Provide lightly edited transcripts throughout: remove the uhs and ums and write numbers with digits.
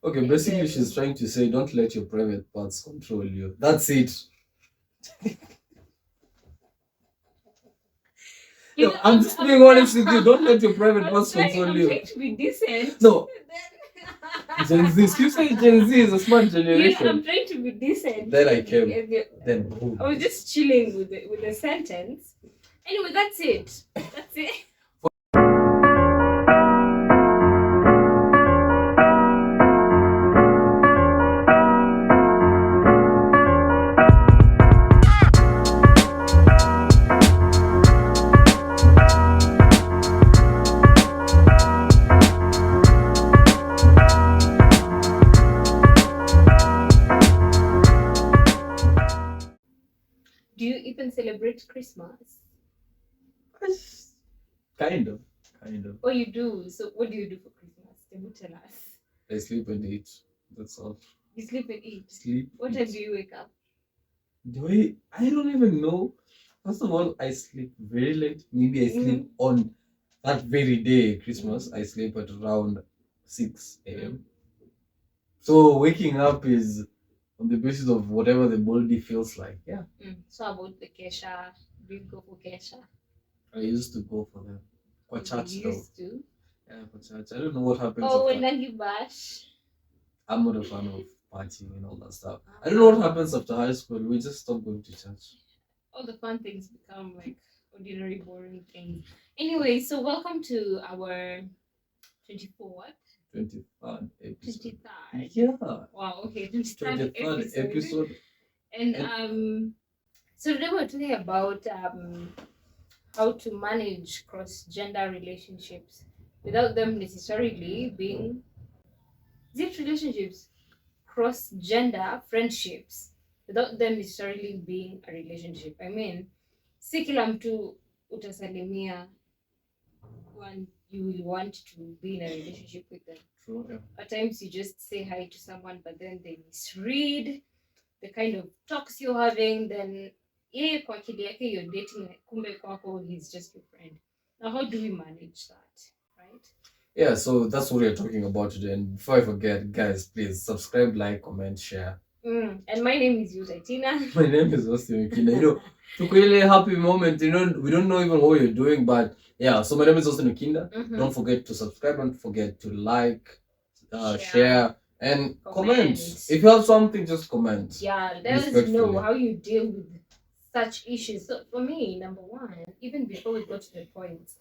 Okay, And basically then, she's trying to say don't let your private parts control you. That's it. you No, know, I'm just being honest with you. Don't let your private parts control I'm you. trying to be decent. No, Then- Gen Z. Keep saying Gen Z is a smart You know, generation. I'm trying to be decent. Then I and- came. and Then boom. I was just chilling with the sentence. Anyway, that's it. That's it. Do you even celebrate Christmas? Kind of. Kind of. Oh, you do. So, what do you do for Christmas? Can you tell us? I sleep and eat. That's all. You sleep and eat. Sleep. What eat. time do you wake up? Do I don't even know. First of all, I sleep very late. Maybe I sleep on that very day, Christmas. I sleep at around 6 a.m. So waking up is on the basis of whatever the body feels like. Yeah. So about the kesha, do you go for kesha? I used to go for them. For church You though. used to? Yeah, for church. I don't know what happens Oh, after. when you bash. I'm not a fan of partying and all that stuff. I don't know what happens after high school. We just stop going to church. All the fun things become like ordinary, boring things. Anyway, so welcome to our 24th. 23rd episode. 23rd. Yeah. Wow, okay, 23rd 23rd episode. And so today we're talking about how to manage cross-gender relationships without them necessarily being relationships, cross-gender friendships without them necessarily being a relationship. I mean, si kila mtu utasalimia when you will want to be in a relationship with them. True, yeah. At times you just say hi to someone, but then they misread the kind of talks you're having, then yeye kwa akili yake you're dating, kumbe kwako he's just your friend. Now how do we manage that, right? Yeah, so that's what we're talking about today. And before I forget, guys, please subscribe, like, comment, share. And my name is Yusaitina. My name is Austin Okina. You know, took really happy moment. You know, we don't know even what you're doing, but yeah. So my name is Austin Okinda. Don't forget to subscribe. Don't forget to like, share, and comment. If you have something, just comment. Yeah, let us know how you deal with such issues. So for me, number one, even before we go to the point,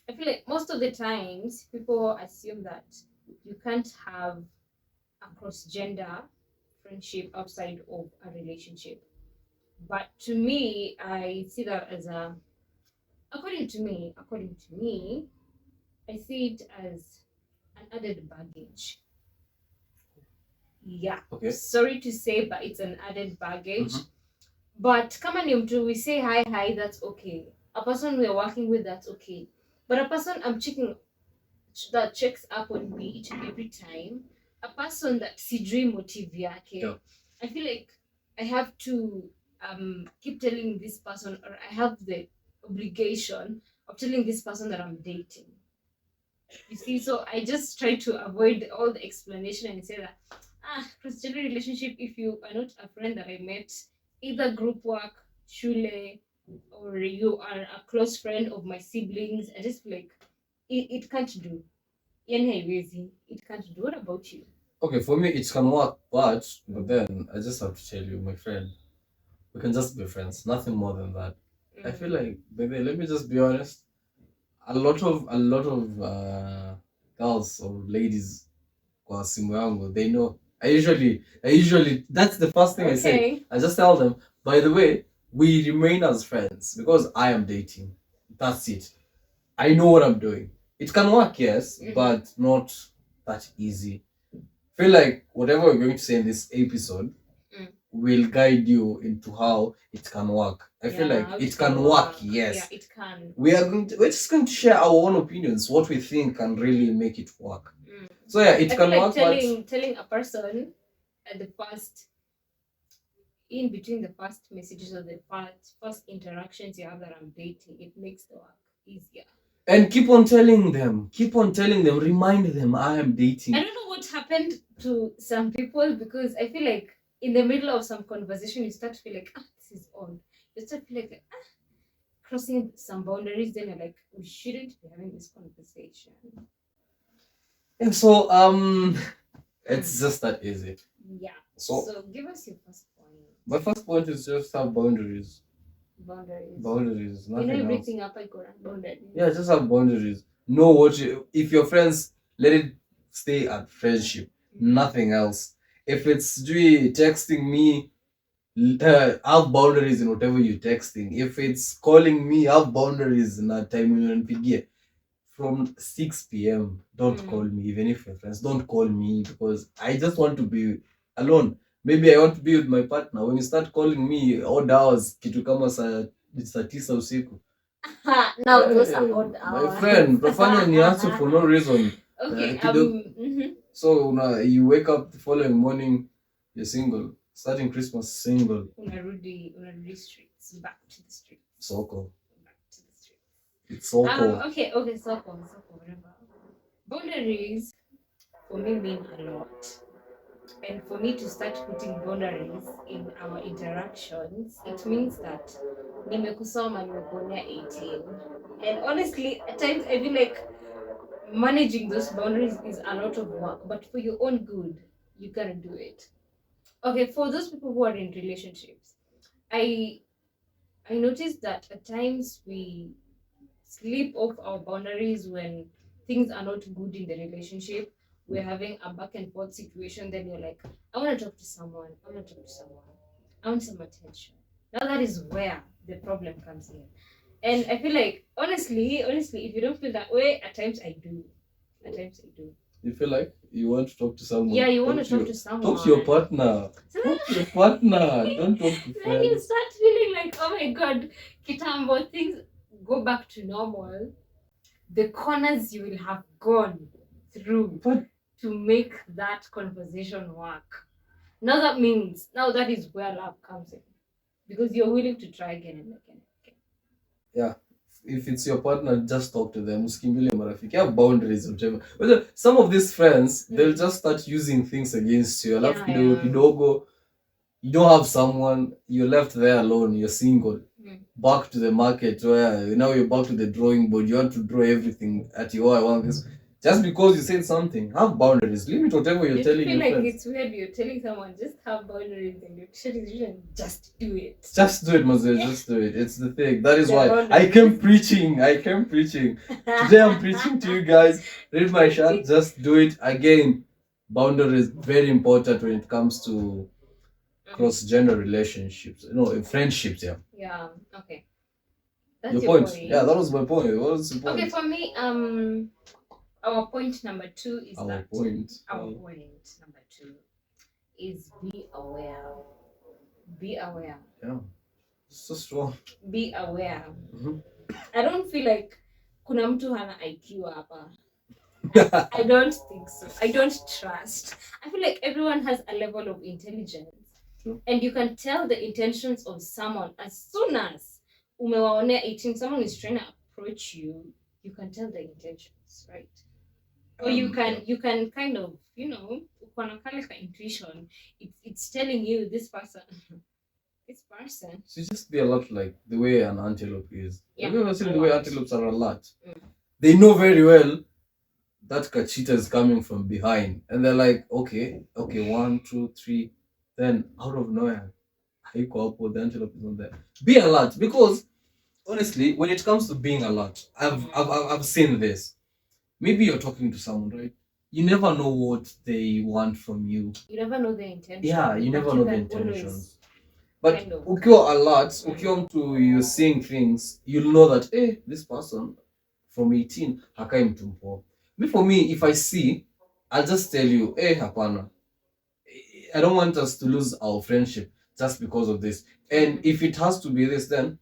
I feel like most of the times people assume that you can't have a cross-gender friendship outside of a relationship. But to me, I see that as according to me, I see it as an added baggage. Yeah. Okay. Sorry to say, but it's an added baggage. But kama ni mtu, we say hi, that's okay. A person we're working with, that's okay. But a person I'm checking that checks up on me each and every time, a person that sijui motive yake, yeah. I feel like I have to keep telling this person, or I have the obligation of telling this person that I'm dating. You see, so I just try to avoid all the explanation and say that cross-gender relationship, if you are not a friend that I met, either group work, shule, or you are a close friend of my siblings, I just feel like it can't do. It can't do. What about you? Okay, for me it can work, but then I just have to tell you, my friend, we can just be friends, nothing more than that. I feel like, baby, let me just be honest. A lot of girls or ladies kwa simu yangu, they know. I usually that's the first thing I say. I just tell them, by the way, we remain as friends because I am dating. That's it. I know what I'm doing. It can work, yes, but not that easy. Feel like whatever we're going to say in this episode will guide you into how it can work. I feel like it can work, yes. Yeah, it can. We're just going to share our own opinions, what we think can really make it work. So yeah, it can work. Telling a person at the first, in between the first messages or the first interactions you have that I'm dating, it makes the work easier. And keep on telling them, remind them, I am dating. I don't know what happened to some people, because I feel like in the middle of some conversation, you start to feel like, this is on. You start to feel like, crossing some boundaries, then you're like, we shouldn't be having this conversation. And so, it's just that easy. Yeah. So give us your first point. My first point is just have boundaries. Boundaries. Nothing everything up I got boundaries. Yeah, just have boundaries. Know what if you're friends, let it stay at friendship. Nothing else. If it's texting me, have boundaries in whatever you're texting. If it's calling me, have boundaries in that time when from 6 p.m. Don't call me, even if you're friends. Don't call me because I just want to be alone. Maybe I want to be with my partner. When you start calling me odd hours, kitu kama saa 9 usiku. Now those are odd hours. My friend, profane niache for no reason. Okay. So you wake up the following morning, you're single. Starting Christmas single. Unarudi streets. Back to the streets. Soko. Back to the streets. It's Soko. Okay, Soko, whatever. Boundaries for me mean a lot. And for me to start putting boundaries in our interactions, it means that nimekusoma nimekuonea 18. And honestly, at times I feel like managing those boundaries is a lot of work, but for your own good, you gotta do it. Okay, for those people who are in relationships, I noticed that at times we slip off our boundaries when things are not good in the relationship. We're having a back and forth situation, then you're like, I want to talk to someone, I want some attention. Now that is where the problem comes in. And I feel like, honestly, if you don't feel that way, at times I do. You feel like you want to talk to someone? Yeah, you want to talk to someone. Talk to your partner. Talk to your partner. Don't talk to friends. Then you start feeling like, oh my God, Kitambo, things go back to normal. The corners you will have gone through to make that conversation work. Now that is where love comes in. Because you're willing to try again and again. Yeah. If it's your partner, just talk to them. You have boundaries. But some of these friends, they'll just start using things against you. You don't have someone, you're left there alone, you're single. Back to the market where now you're back to the drawing board. You want to draw everything at you. I want this. Just because you said something, have boundaries. Limit whatever you're telling your friends. I feel like it's weird you're telling someone just have boundaries and you're telling them just do it. Just do it, Mazel. Just do it. It's the thing. That is why I came preaching. Today I'm preaching to you guys. Read my shirt. Just do it. Again, boundaries very important when it comes to cross-gender relationships. Friendships. Yeah. Yeah. Okay. That's your point. Yeah, that was my point. What was the point? Okay, for me, our point number 2 is our point number 2 is be aware. Be aware. Yeah. So strong. Be aware. Mm-hmm. I don't feel like kuna mtu hana IQ hapa. I don't think so. I don't trust. I feel like everyone has a level of intelligence. True. And you can tell the intentions of someone as soon as umewaonea 18, someone is trying to approach you, you can tell the intentions, right? Or you can kind of, intuition. It's telling you this person. So you just be alert like the way an antelope is. Yeah. Have you ever seen the way antelopes are alert? They know very well that Kachita is coming from behind. And they're like, okay, 1, 2, 3. Then out of nowhere, the antelope is not there. Be alert, because honestly, when it comes to being alert, I've seen this. Maybe you're talking to someone, right? You never know what they want from you. You never know the intention. Yeah, you never know the intentions. But ukiwa alert, ukiwa mtu you're seeing things, you'll know that, this person from 18 hakai mtu mpoa. For me, if I see, I'll just tell you, hapana. I don't want us to lose our friendship just because of this. And if it has to be this, then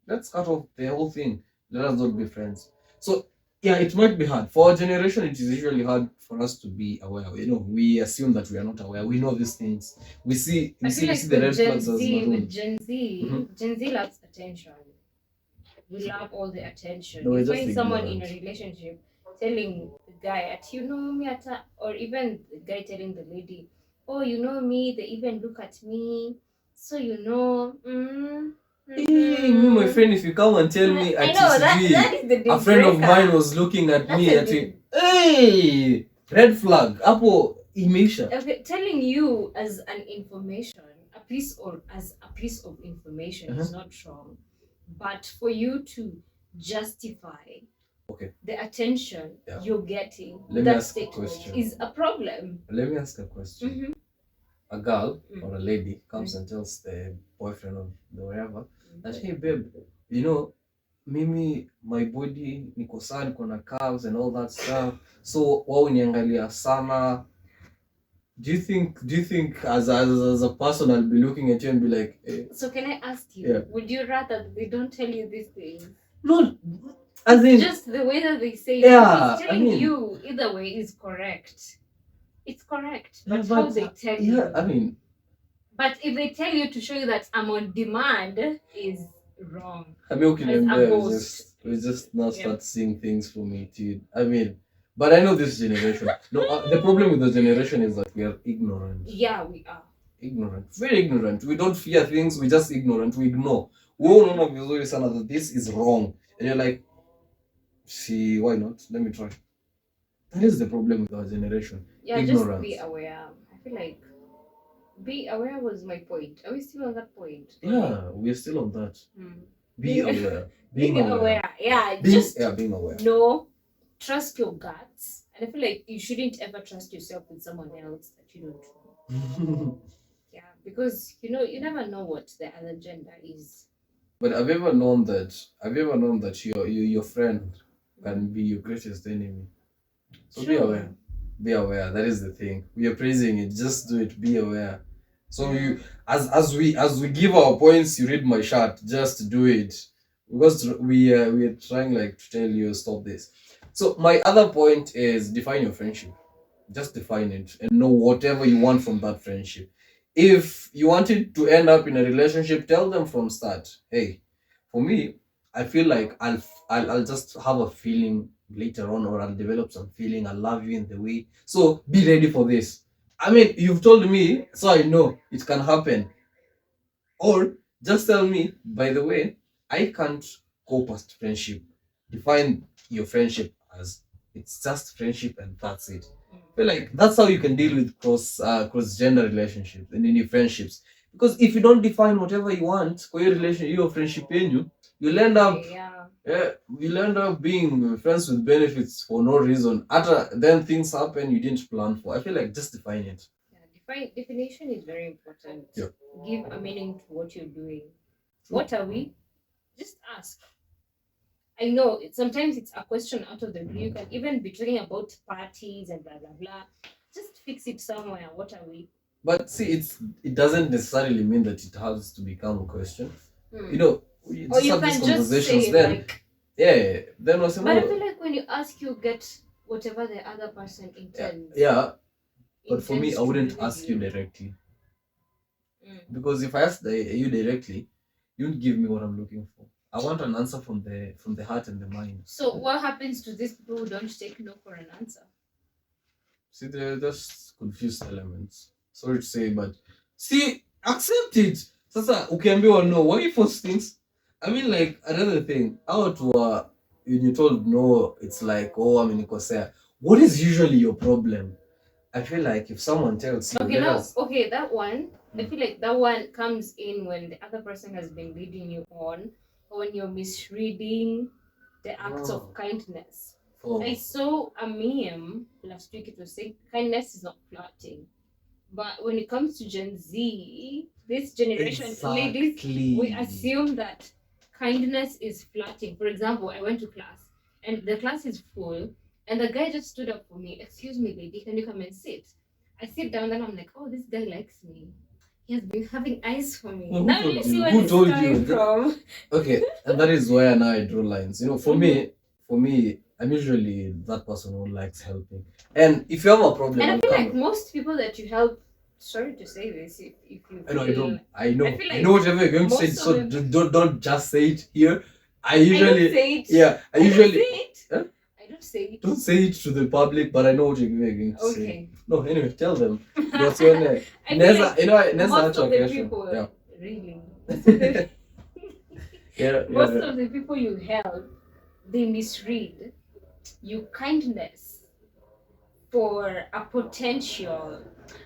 let's cut off the whole thing. Let us not be friends. So yeah, it might be hard. For our generation, it is usually hard for us to be aware. We assume that we are not aware. We know these things. We see the red flags as maroon. With Gen Z, Gen Z loves attention. we love all the attention. No, You we're find just someone in a ignorant. relationship telling the guy at you know me at or even the guy telling the lady, oh you know me, they even look at me, so you know Hey, me, my friend, if you come and tell me I at know that is the deal a friend of breaker. mine was looking at That's me a at deal. hey, red flag. Apo imeisha. Okay, telling you as an information, a piece of information is not wrong, but for you to justify the attention you're getting that statement is a problem. Let me ask a question. A girl or a lady comes and tells the boyfriend or the wherever that, hey babe, you know, mimi my body niko sawa, niko na curves and all that stuff, so wao niangalia sana. Do you think as a person I'll be looking at you and be like, hey. So can I ask you, would you rather they don't tell you these things? No, as in just the way that they say yeah, telling you either way is correct. It's correct, but how they tell you. I mean, but if they tell you to show you that I'm on demand is wrong. I mean, okay, we just now start seeing things for me too. I mean, but I know this generation. No, the problem with the generation is that we are ignorant. Yeah, we are. Ignorant. Very ignorant. We don't fear things, we just ignorant. We ignore. That this is wrong. And you're like, see, why not? Let me try. That is the problem with our generation. Yeah, ignorance. Just be aware. I feel like be aware was my point. Are we still on that point? Yeah, we're still on that. Be aware. Being aware. Yeah, being aware. No, trust your guts. And I feel like you shouldn't ever trust yourself with someone else that you don't know. Yeah, because you never know what the other gender is. But have you ever known that your friend can be your greatest enemy? So true. Be aware. Be aware. That is the thing. We are praising it. Just do it. Be aware. So you, as we give our points, you read my chart. Just do it, because we are trying like to tell you stop this. So my other point is define your friendship. Just define it and know whatever you want from that friendship. If you wanted to end up in a relationship, tell them from start. Hey, for me, I feel like I'll just have a feeling later on, or I'll develop some feeling. I love you in the way. So be ready for this. I mean, you've told me, so I know it can happen. Or just tell me, by the way, I can't go past friendship. Define your friendship as it's just friendship and that's it. I feel like that's how you can deal with cross gender relationships and any friendships. Because if you don't define whatever you want for your relation, your friendship in you, you'll end up you'll end up being friends with benefits for no reason. Then things happen you didn't plan for. I feel like just define it. Yeah, definition is very important. Yeah. Give a meaning to what you're doing. True. What are we? Just ask. I know sometimes it's a question out of the blue. You can even be talking about parties and blah blah blah. Just fix it somewhere. What are we? But see, it doesn't necessarily mean that it has to become a question. You know, you can just say then. Like, yeah. Then but I feel like when you ask, you get whatever the other person intends. Yeah. But for me, I wouldn't ask you directly. Because if I ask you directly, you won't give me what I'm looking for. I want an answer from the heart and the mind. So what happens to these people who don't take no for an answer? See, they're just confused elements. Sorry to say, but see, accept it. Sasa ukiambiwa no, why you force things? I mean, like, another thing, out when you told no, it's like, oh, I'm in Nikosea. What is usually your problem? I feel like if someone tells you that one, I feel like that one comes in when the other person has been leading you on, or when you're misreading the acts of kindness. I saw a meme last week. It was saying kindness is not flirting. But when it comes to Gen Z, this generation, ladies, we assume that kindness is flirting. For example, I went to class and the class is full and the guy just stood up for me. Excuse me, lady, can you come and sit? I sit down and I'm like, oh, this guy likes me. He has been having eyes for me. Now you see where this is coming from. Okay, and that is where now I draw lines. You know, for me, I'm usually that person who likes helping. And if you have a problem, and I feel like most people that you help, sorry to say this, if you feel, I know whatever you're going to say, so don't just say it here. I usually say it. yeah. I don't usually say it. Huh? I don't say it. Don't say it to the public, but I know what you're going to say. Okay. No, anyway, tell them. What's your name? I feel Neza, like you know, Neza most of the question. people, Yeah. really, most of the, Yeah, most yeah. of the people you help, they misread your kindness for a potential.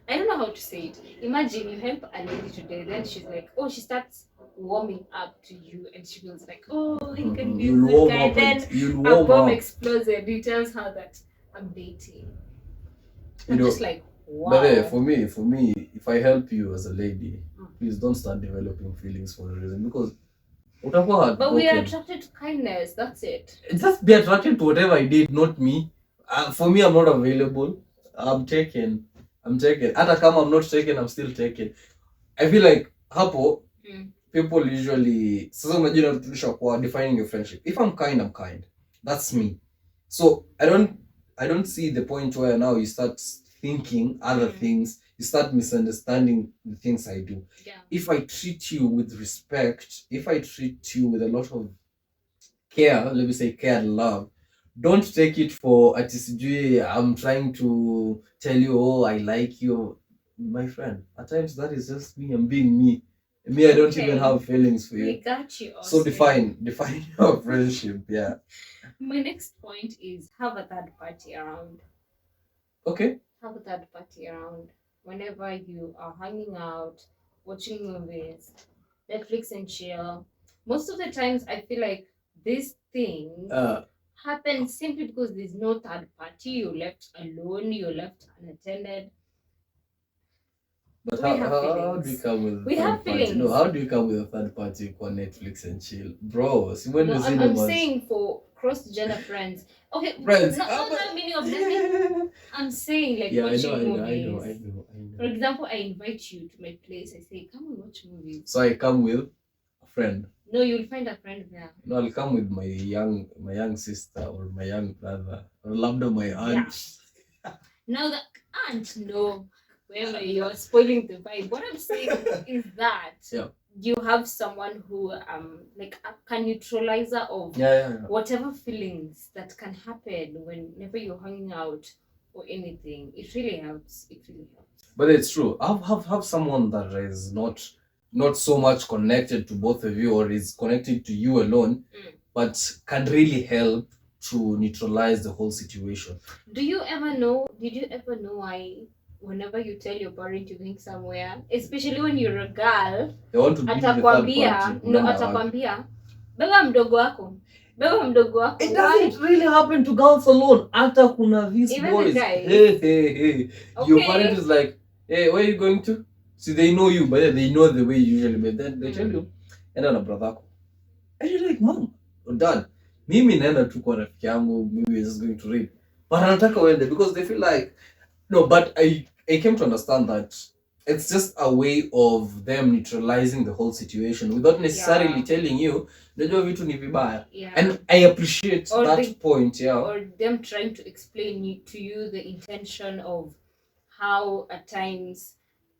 I don't know how to say it. Imagine you help a lady today, then she's like, oh, she starts warming up to you, and she feels like, oh, he can be a You'll good warm guy. up Then you'll a warm bomb up. explodes and he tells her that I'm dating. You I'm know, just like, wow. But then, for me, if I help you as a lady, please don't start developing feelings for a reason, because whatever. But we are attracted to kindness. That's it. Just be attracted to whatever I did, not me. For me, I'm not available. I'm taken. At a come, I'm not taken. I'm still taken. I feel like hapo people usually sasa unajua inarudisha kwa defining your friendship. If I'm kind, I'm kind. That's me. So I don't see the point where now you start thinking other things, you start misunderstanding the things I do. Yeah. If I treat you with respect, if I treat you with a lot of care, let me say care and love, don't take it for atisijui I'm trying to tell you, oh, I like you. My friend, at times that is just me. I'm being me. I don't even have feelings for you. We got you. So define your friendship. Yeah. My next point is have a third party around. Okay. Have a third party around whenever you are hanging out, watching movies, Netflix and chill. Most of the times, I feel like these things happen simply because there's no third party. You're left alone. You're left unattended. But how do you come with a third party? No, how do you come with a third party for Netflix and chill? Bro, see when no, I'm saying for cross-gender friends. Okay, friends. Not the meaning of that. I'm saying like watching movies. I know. For example, I invite you to my place. I say, come and watch movies. So I come with a friend. No, you'll find a friend there. No, I'll come with my young sister or my young brother or labda my aunt. Yeah. Now the aunt, no. Where you're spoiling the vibe. What I'm saying is that you have someone who like a neutralizer of whatever feelings that can happen whenever you're hanging out or anything. It really helps. But it's true. Have someone that is not so much connected to both of you or is connected to you alone, but can really help to neutralize the whole situation. Did you ever know why whenever you tell your parent you're going somewhere, especially when you're a girl, they want to atakwambia beba mdogo wako. It doesn't really happen to girls alone. Hata kuna these even boys. The guys. Hey. Okay. Your parent is like, hey, where are you going to? See, they know you, but they know the way you usually, but then they tell you, enda na brother ako. And you're like, mom or dad, mimi naenda tu kwa rafiki yangu, maybe we're just going to read. But anataka uende because they feel like, no, but I came to understand that it's just a way of them neutralizing the whole situation without necessarily telling you, najua vitu ni vibaya. And I appreciate that point, or them trying to explain to you the intention of how at times,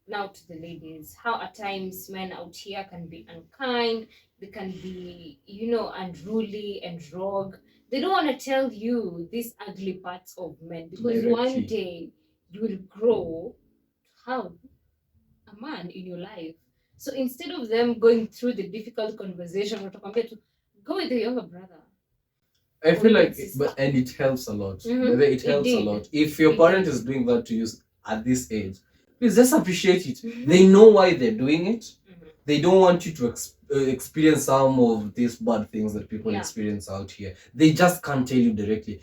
now to the ladies, how at times men out here can be unkind, they can be, unruly and rogue. They don't want to tell you these ugly parts of men because one day you will grow to have a man in your life. So instead of them going through the difficult conversation, go with the younger brother. I feel like, and it helps a lot. It helps a lot. If your parent is doing that to you at this age, please just appreciate it. They know why they're doing it. They don't want you to experience some of these bad things that people experience out here. They just can't tell you directly.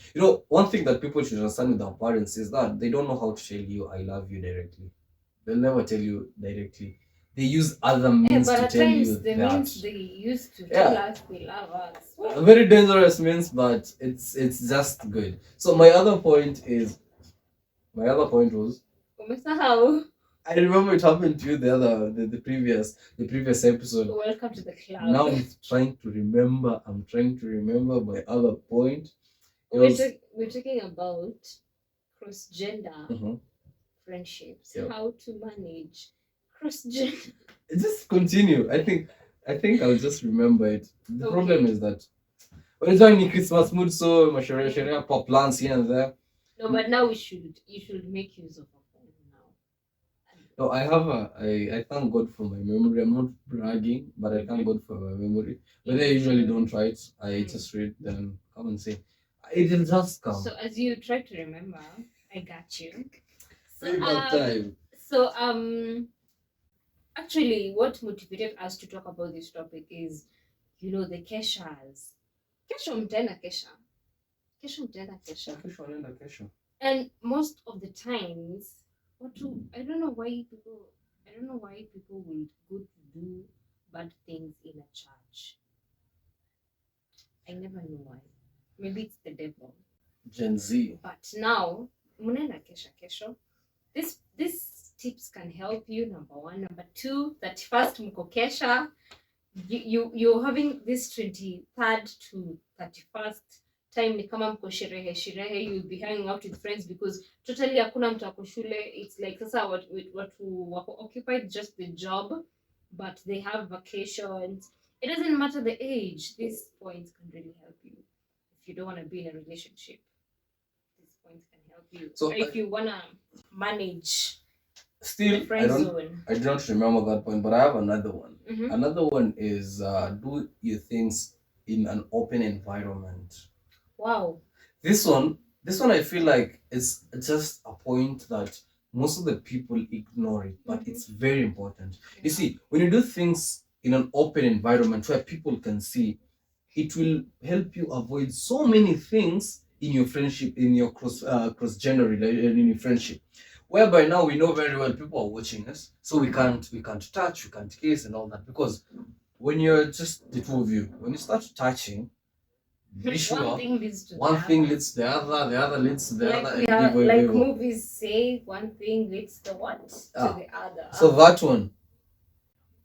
One thing that people should understand with our parents is that they don't know how to tell you I love you directly. They'll never tell you directly. They use other means to tell you the that. Means they used to tell us they love us. Very dangerous means, but it's just good. So my other point was. I remember it happened to you the previous episode. Welcome to the club. Now I'm trying to remember my other point. We're talking about cross-gender friendships. How to manage cross-gender. Just continue. I think I'll just remember it. The problem is that We're doing Christmas mood, so masherehe pop plants here and there. No, but now you should make use of a phone now. No, I thank God for my memory. I'm not bragging, but I thank God for my memory. But I usually don't try it. I just read them, come and say, it'll just come. So as you try to remember, I got you. Time. So actually, what motivated us to talk about this topic is, the keshas. Kesho mtaenda kesha. Kesho mtaenda kesha. Kesho wanaenda kesho. And most of the times, I don't know why people would go to do bad things in a church. I never know why. Maybe it's the devil. Gen Z. But now, mnaenda kesho. This tips can help you. Number 1, number 2. 31st mko kesha. You're having this 23rd to 31st time ni kama mko sherehe, you'll be hanging out with friends because totally hakuna mtu ako shule. It's like sasa watu wako occupied just the job, but they have vacations. It doesn't matter the age. These points can really help you if you don't want to be in a relationship. These points can help you. So if you wanna manage still the friend zone. I don't remember that point, but I have another one. Another one is do your things in an open environment. Wow. This one I feel like it's just a point that most of the people ignore it, but it's very important. Yeah. You see, when you do things in an open environment where people can see, it will help you avoid so many things in your friendship, in your cross-gender in your friendship. Whereby now we know very well people are watching us, so we can't touch, we can't kiss and all that, because when you're just the two of you, when you start touching, be sure one thing leads to the other leads to the other. Like movies say, one thing leads to what? To the other. So that one,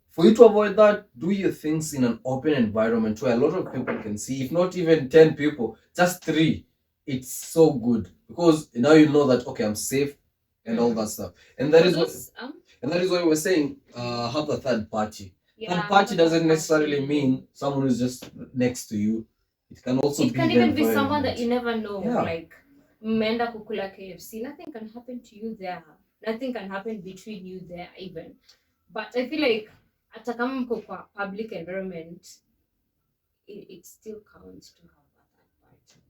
for you to avoid that, do your things in an open environment where a lot of people can see. If not even 10 people, just 3. It's so good because now you know that okay, I'm safe and all that stuff. And that is why we're saying have a third party. Yeah, third party doesn't necessarily mean someone who's just next to you. It can also it can even be someone that you never know. Yeah. Like mmeenda kukula KFC. Nothing can happen to you there. Nothing can happen between you there even. But I feel like hata kama mko kwa public environment, it still counts to have a third party.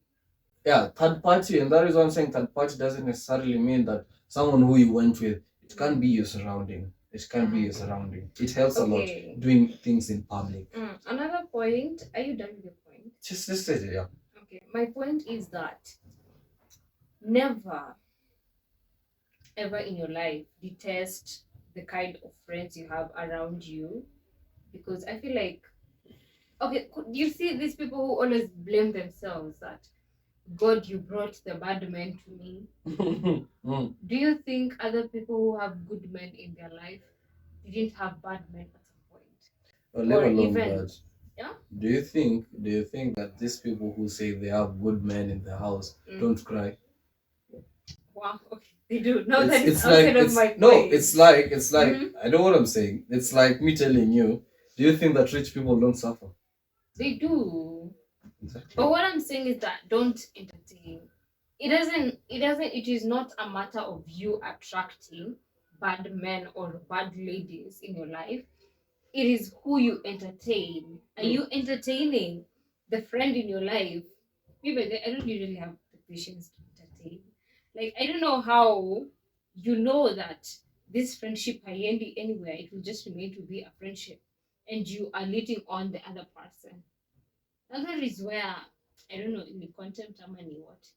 Yeah, third party, and that is why I'm saying third party doesn't necessarily mean that someone who you went with. It can be your surrounding. It can be your surrounding. It helps a lot doing things in public. Another point. Are you done with your point? Just say it, yeah. Okay. My point is that never, ever in your life detest the kind of friends you have around you, because I feel like, okay, you see these people who always blame themselves that God, you brought the bad men to me. Do you think other people who have good men in their life didn't have bad men at some point? Or even that. Yeah? Do you think that these people who say they have good men in their house don't cry? Wow, okay. They do. No, it's outside of my point. No, it's like I know what I'm saying. It's like me telling you, do you think that rich people don't suffer? They do. Exactly. But what I'm saying is that don't entertain. It is not a matter of you attracting bad men or bad ladies in your life. It is who you entertain. Are you entertaining the friend in your life? Maybe I don't usually have the patience to entertain. Like, I don't know how you know that this friendship haiendi anywhere. It will just remain to be a friendship. And you are leading on the other person. And that is where, I don't know, in the contempt money, what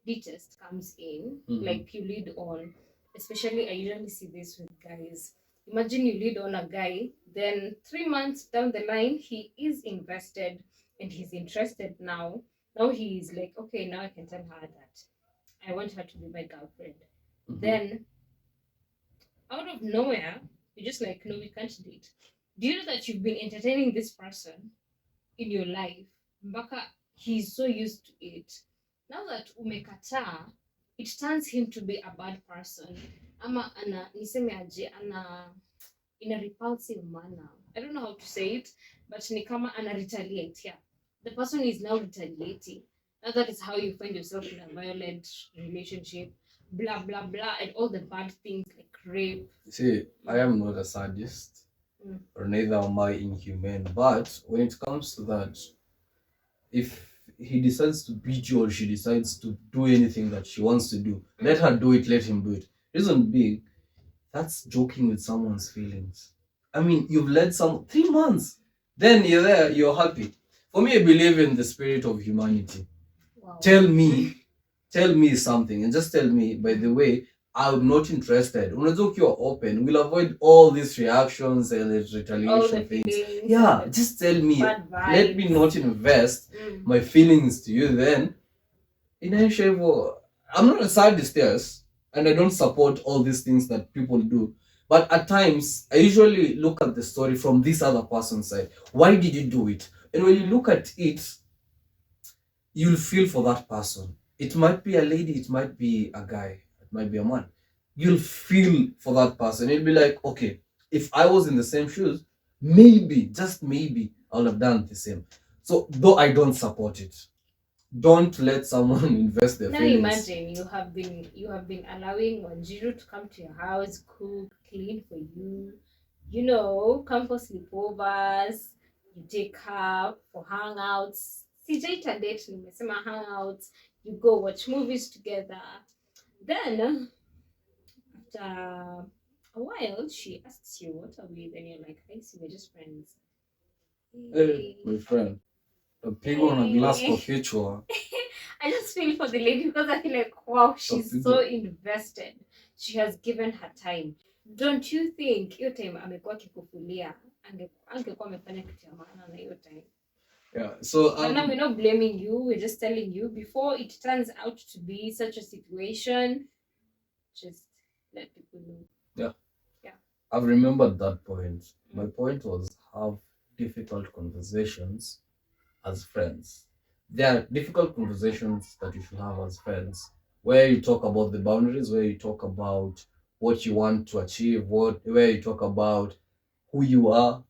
detest comes in. Like, you lead on. Especially, I usually see this with guys. Imagine you lead on a guy, then 3 months down the line, he is invested and he's interested now. Now he is like, okay, now I can tell her that I want her to be my girlfriend. Then, out of nowhere, you're just like, no, we can't date. Do you know that you've been entertaining this person in your life? Mbaka, he's so used to it. Now that umekata, it turns him to be a bad person. Ama in a repulsive manner. I don't know how to say it, but ni kama ana retaliate, yeah. the person is now retaliating. Now that is how you find yourself in a violent relationship, blah blah blah, and all the bad things like rape. See, I am not a sadist, or neither am I inhumane. But when it comes to that, if he decides to beat you or she decides to do anything that she wants to do, let her do it, let him do it. Reason being, that's joking with someone's feelings. I mean, you've led 3 months, then you're there, you're happy. For me, I believe in the spirit of humanity. Wow. Tell me something, and just tell me, by the way, I'm not interested. Unajua you're open, we'll avoid all these reactions and retaliation things. Yeah, just tell me. Let me not invest my feelings to you then. I'm not a sadist, yes, and I don't support all these things that people do. But at times, I usually look at the story from this other person's side. Why did you do it? And when you look at it, you'll feel for that person. It might be a lady, it might be a guy, it might be a man. You'll feel for that person. You'll be like, okay, if I was in the same shoes, maybe, just maybe, I would have done the same. So, though I don't support it, don't let someone invest their feelings. Now imagine you have been allowing Wanjiru to come to your house, cook, clean for you, come for sleepovers, you take her for hangouts. Sijaita date, nimesema hangouts, you go watch movies together. Then after a while she asks you, what are we? Then you're like, hey, we're just friends. Hey, my friend. A pig on a glass for future. I just feel for the lady because I feel like, wow, she's so invested. She has given her time. Don't you think hiyo time amekuwa kikufulia angekuwa amefanya kitu ya maana na hiyo time? Yeah, so now we're not blaming you, we're just telling you before it turns out to be such a situation, just let people know. Yeah. I've remembered that point. My point was have difficult conversations as friends. There are difficult conversations that you should have as friends, where you talk about the boundaries, where you talk about what you want to achieve, where you talk about who you are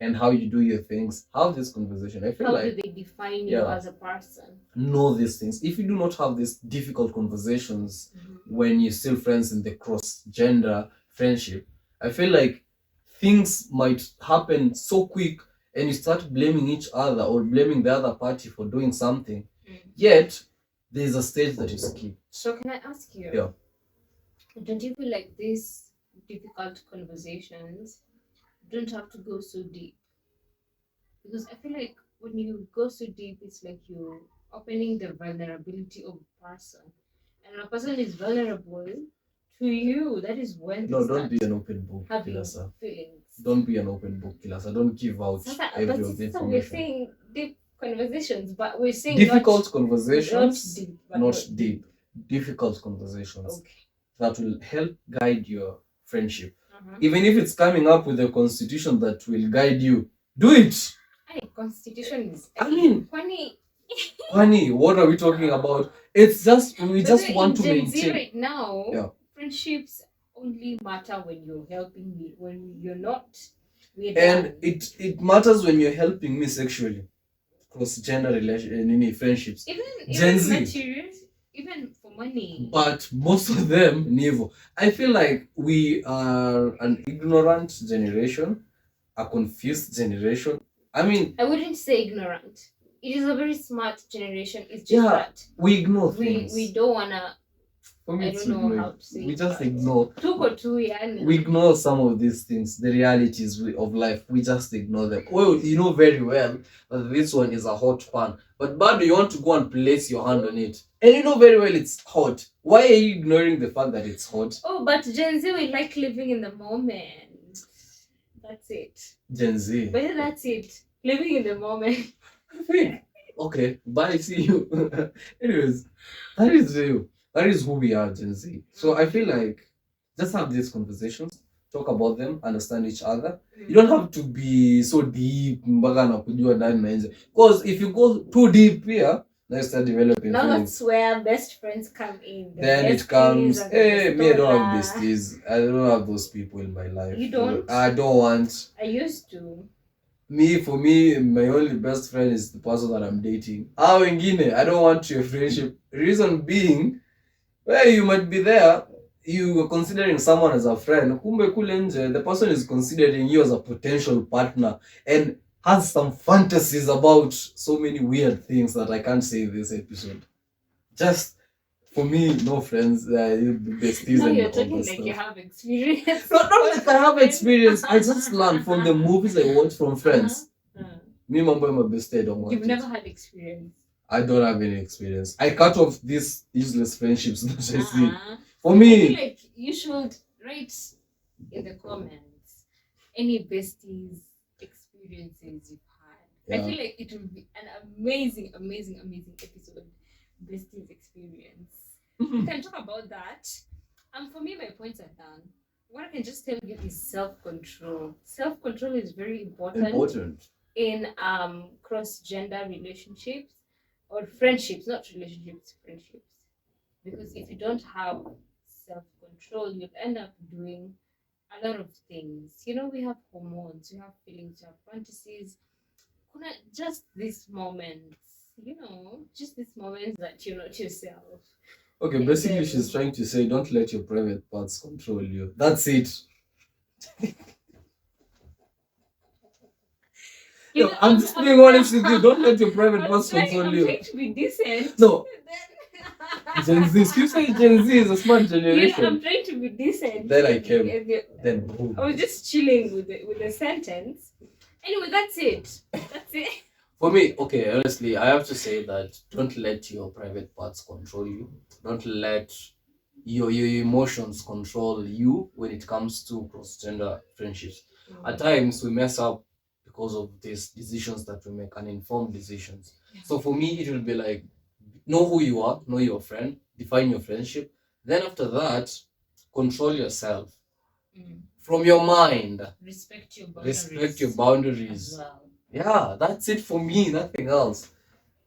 and how you do your things. Have this conversation. I feel how do they define you as a person? Know these things. If you do not have these difficult conversations when you're still friends in the cross-gender friendship, I feel like things might happen so quick and you start blaming each other or blaming the other party for doing something. Yet, there's a stage that you skip. So can I ask you? Yeah. Don't you feel like these difficult conversations don't have to go so deep? Because I feel like when you go so deep, it's like you're opening the vulnerability of a person. And when a person is vulnerable to you, that is when no, don't be an open book, Kilasa. Don't be an open book, Kilasa. Don't give out every of the information. So we're saying deep conversations, but we're saying difficult conversations, not deep. Difficult conversations that will help guide your friendship. Even if it's coming up with a constitution that will guide you, do it. Constitution is. I mean, Kwani, what are we talking about? It's just we just want to maintain. Right now, friendships only matter when you're helping me. When you're not, and it matters when you're helping me sexually. Cross-gender friendships. Even materials, even for money. But most of them never. I feel like we are an ignorant generation, a confused generation. I mean, I wouldn't say ignorant. It is a very smart generation. It's just that we ignore things. We don't wanna. I don't know how to say. We just ignore. We ignore some of these things, the realities of life. We just ignore them. Well, you know very well that this one is a hot pan, but you want to go and place your hand on it, and you know very well it's hot. Why are you ignoring the fact that it's hot? Oh, but Gen Z, we like living in the moment. That's it. Gen Z. But that's it. Living in the moment. Okay, bye. See you. Anyways, that is you. That is who we are, Gen Z. So I feel like just have these conversations, talk about them, understand each other. You don't have to be so deep, because if you go too deep here, now you start developing now feelings. That's where best friends come in. Then it comes, hey, me, I don't have besties. I don't have those people in my life. You don't? I don't want. I used to. For me, my only best friend is the person that I'm dating. Wengine, I don't want your friendship. Reason being, well, you might be there, you are considering someone as a friend. Kumbe kule nje, the person is considering you as a potential partner and has some fantasies about so many weird things that I can't say in this episode. Just for me, no friends, besties. Now and you're all talking that like stuff. you have experience. Not like I have experience. I just learned from the movies I watch from friends. Me, mambo my bestie, I don't want. You've never had experience. I don't have any experience. I cut off these useless friendships that I see. For me, I feel like you should write in the comments any besties experiences you've had. Yeah. I feel like it will be an amazing episode. Besties experience. We can talk about that. For me, my points are done. What I can just tell you is self-control. Self-control is very important in cross-gender relationships or friendships, not relationships, friendships. Because if you don't have self-control, you'll end up doing a lot of things. You know, we have hormones, we have feelings, we have fantasies. Just these moments, you know, just these moments that you're not yourself. Okay, basically she's trying to say don't let your private parts control you. That's it. I'm just being honest with you. Don't let your private parts control you. I'm trying to be decent. No. Gen Z. You say Gen Z is a smart generation. I'm trying to be decent. Then I came. Then boom. I was just chilling with the sentence. Anyway, that's it. That's it. For me, okay, honestly, I have to say that don't let your private parts control you. Don't let your emotions control you when it comes to cross-gender friendships. At times, we mess up because of these decisions that we make, uninformed decisions. Yeah. So for me, it will be like, know who you are, know your friend, define your friendship. Then after that, control yourself. From your mind. Respect your boundaries. As well. Yeah, that's it for me, nothing else.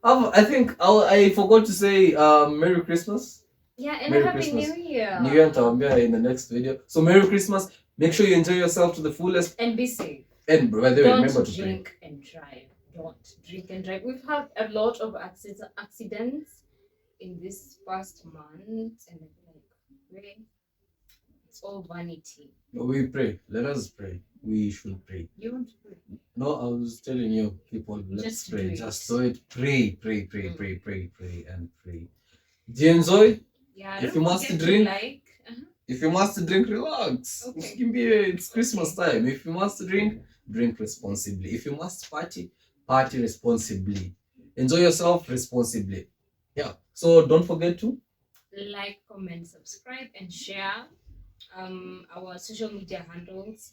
I think I forgot to say Merry Christmas. Yeah, and Merry Happy Christmas. New Year. New Year in the next video. So Merry Christmas. Make sure you enjoy yourself to the fullest. And be safe. And by the way, remember to drink and drive. Don't drink and drive. We've had a lot of accidents in this past month, and it's all vanity. We pray. Let us pray. We should pray. You want to pray? No, I was telling you, people, let's pray. Just do it. Pray, and pray. Do you enjoy? Yeah. If you must drink, if you must drink, relax. Okay. It's Christmas time. If you must drink, drink responsibly. If you must party, party responsibly. Enjoy yourself responsibly. Yeah. So don't forget to like, comment, subscribe, and share. Our social media handles.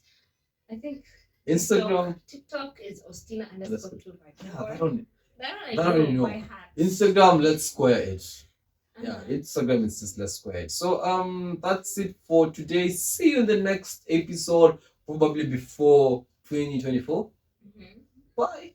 I think Instagram. TikTok is Ostina _254. Yeah, I don't know. Instagram, let's square it. Yeah, Instagram is just let's square it. So that's it for today. See you in the next episode, probably before 2024. Bye.